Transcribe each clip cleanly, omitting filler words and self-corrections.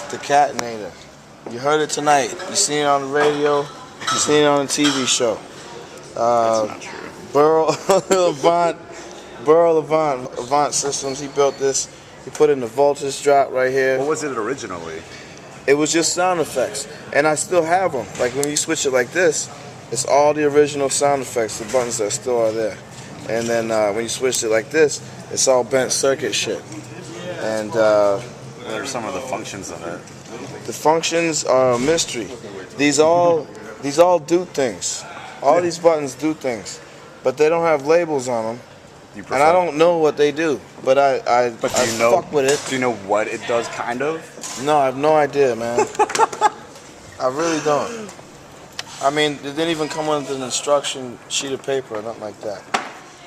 the Catinator. You heard it tonight. You seen it on the radio. You seen it on the TV show. That's not true. Burl Avant Systems. He built this. He put in the voltage drop right here. What was it originally? It was just sound effects, and I still have them. Like when you switch it like this, it's all the original sound effects, the buttons that still are there. And then when you switch it like this, it's all bent circuit shit. And What are some of the functions of it? the functions are a mystery. These all do things. All these buttons do things, but they don't have labels on them. And I don't know what they do, but I fuck with it. Do you know what it does, kind of? No, I have no idea, man. I really don't. I mean, it didn't even come with an instruction sheet of paper or nothing like that.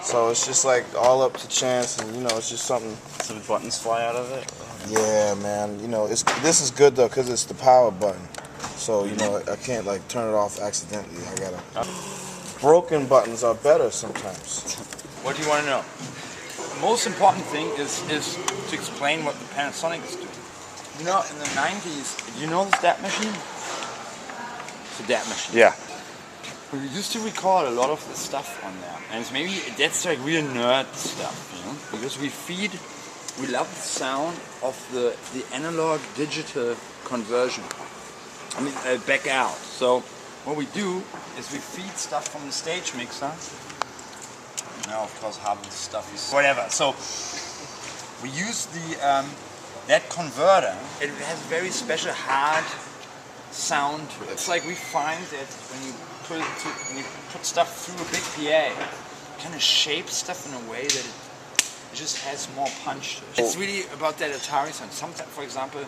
So it's just like all up to chance, and you know, it's just something. Some buttons fly out of it? Yeah, man. You know, this is good though, cause it's the power button. So you know, I can't like turn it off accidentally. I gotta. Broken buttons are better sometimes. What do you want to know? The most important thing is to explain what the Panasonic is doing. You know, in the 90s, you know the stat machine? It's a DAT machine. Yeah. We used to record a lot of the stuff on there. And it's maybe that's like real nerd stuff, you know? Because we love the sound of the analog digital conversion. I mean, back out. So what we do is we feed stuff from the stage mixer. Now, of course, half of the stuff is whatever. So we use the that converter. It has very special hard sound to it. It's like we find that when you put stuff through a big PA, it kind of shapes stuff in a way that it just has more punch to it. It's really about that Atari sound. Sometimes, for example,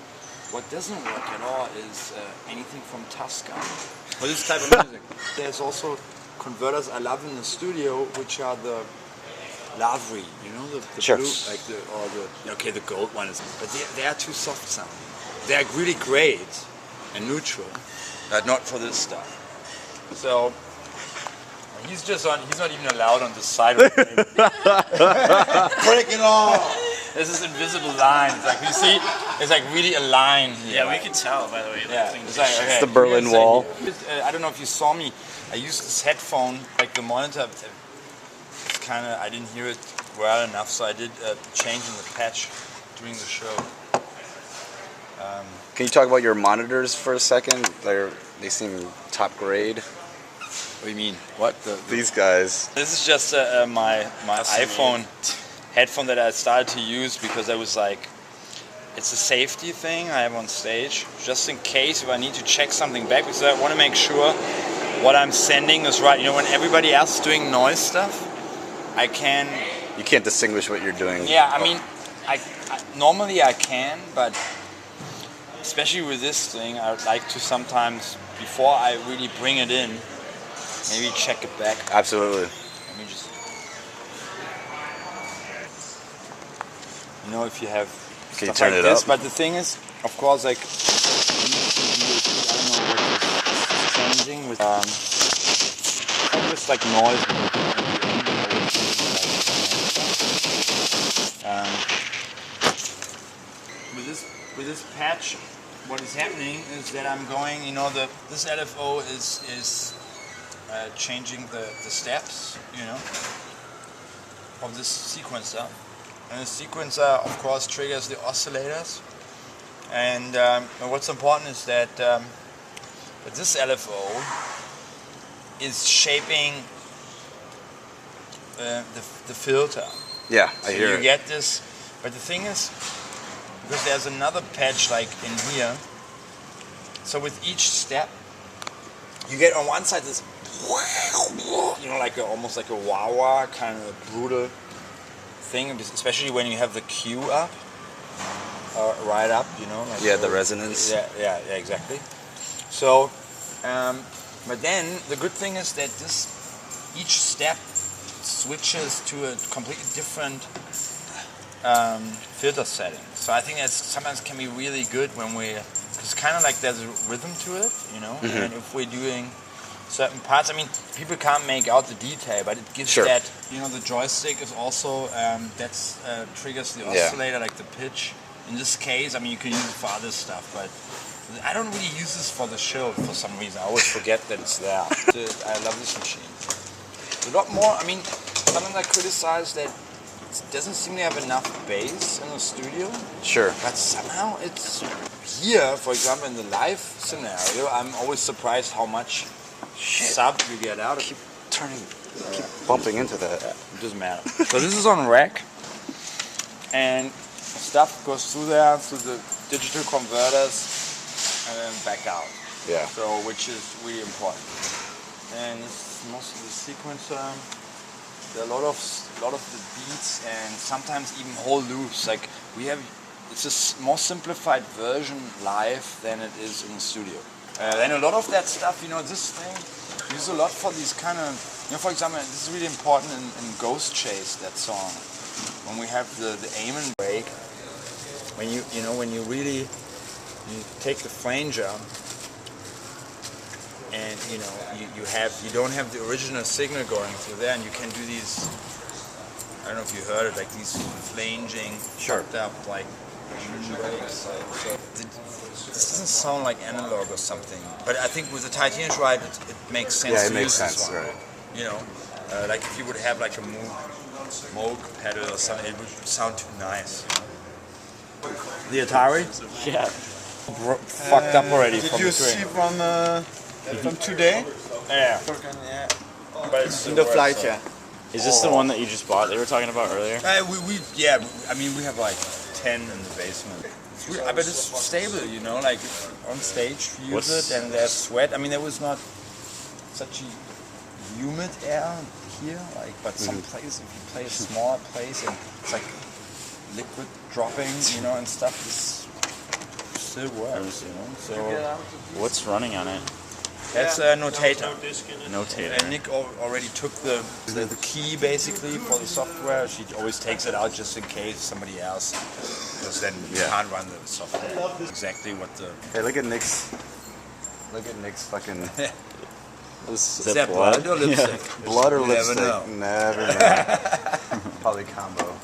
what doesn't work at all is anything from Tuscan for this type of music. There's also converters I love in the studio, which are the Lavry, you know, the Sure. blue, like the gold one is, but they are too soft sounding. They are really great and neutral, but not for this stuff. So he's not even allowed on the side of the thing. Break it off. There's this invisible line. It's like you see, it's like really a line here. Yeah, we can tell by the way. Yeah, it's like, okay, It's the Berlin Wall. I don't know if you saw me. I used this headphone, like the monitor. Kind of, I didn't hear it well enough, so I did change in the patch during the show. Can you talk about your monitors for a second? They seem top grade. What do you mean? What? These guys. This is just my iPhone headphone that I started to use because I was like, it's a safety thing I have on stage, just in case if I need to check something back, because I want to make sure what I'm sending is right. You know, when everybody else is doing noise stuff, You can't distinguish what you're doing. Yeah, I mean, I normally I can, but especially with this thing, I would like to sometimes, before I really bring it in, maybe check it back. Absolutely. Let me just, you know, if you have Can you stuff turn like it this, up? but the thing is, of course, like, I don't know what it's changing with, just like noise. With this patch, what is happening is that I'm going, you know, this LFO is changing the steps, you know, of this sequencer. And the sequencer, of course, triggers the oscillators. And what's important is that this LFO is shaping the filter. Yeah, I So hear you it. get this, but the thing is, because there's another patch like in here, so with each step, you get on one side this, you know, like almost like a wah-wah kind of brutal thing, especially when you have the Q up, right up, you know. Like Yeah, the resonance. Yeah, exactly. So, but then the good thing is that each step switches to a completely different filter setting. So I think that sometimes can be really good when it's kind of like there's a rhythm to it, you know. Mm-hmm. And if we're doing certain parts, I mean, people can't make out the detail, but it gives Sure. that, you know, the joystick is also triggers the oscillator, like the pitch. in this case, I mean, you can use it for other stuff, but I don't really use this for the shield for some reason. I always forget that it's there. I love this machine. A lot more, I mean, sometimes I criticize that it doesn't seem to have enough bass in the studio. Sure. But somehow it's here, for example, in the live scenario, I'm always surprised how much sub you get out of it. Keep bumping into that. It doesn't matter. So this is on rack, and stuff goes through there, through the digital converters, and then back out. Yeah. So, which is really important. And this is most of the sequencer. There are a lot of the beats and sometimes even whole loops. Like we have, it's a more simplified version live than it is in the studio. And a lot of that stuff, you know, this thing, we use a lot for these kind of, you know, for example, this is really important in Ghost Chase, that song. When we have the aim and break, when you really take the flanger and you don't have the original signal going through there, and you can do these, I don't know if you heard it, like these flanging, chopped up like breaks. So this doesn't sound like analog or something, but I think with the titanium ride it makes sense. Yeah, it to makes use sense, this one. right? You know, like if you would have like a Moog pedal or something, it would sound too nice. The Atari? Yeah. Fucked up already from the Did you see from today? Yeah. But it's In the flight, yeah. Is this the one that you just bought that we were talking about earlier? I mean, we have like 10 in the basement. But it's stable, you know, like on stage you use it and there's sweat. I mean, there was not such a humid air here, like, but some place, if you play a smaller place and it's like liquid dropping, you know, and stuff, this still works, you know. So What's running on it? that's a notator. Notator. And Nick already took the key basically for the software. She always takes it out just in case somebody else, because then you can't run the software. Exactly what the. Hey, look at Nick's fucking Is Is that blood or lipstick? blood or You never lipstick. know. Never know. Probably combo.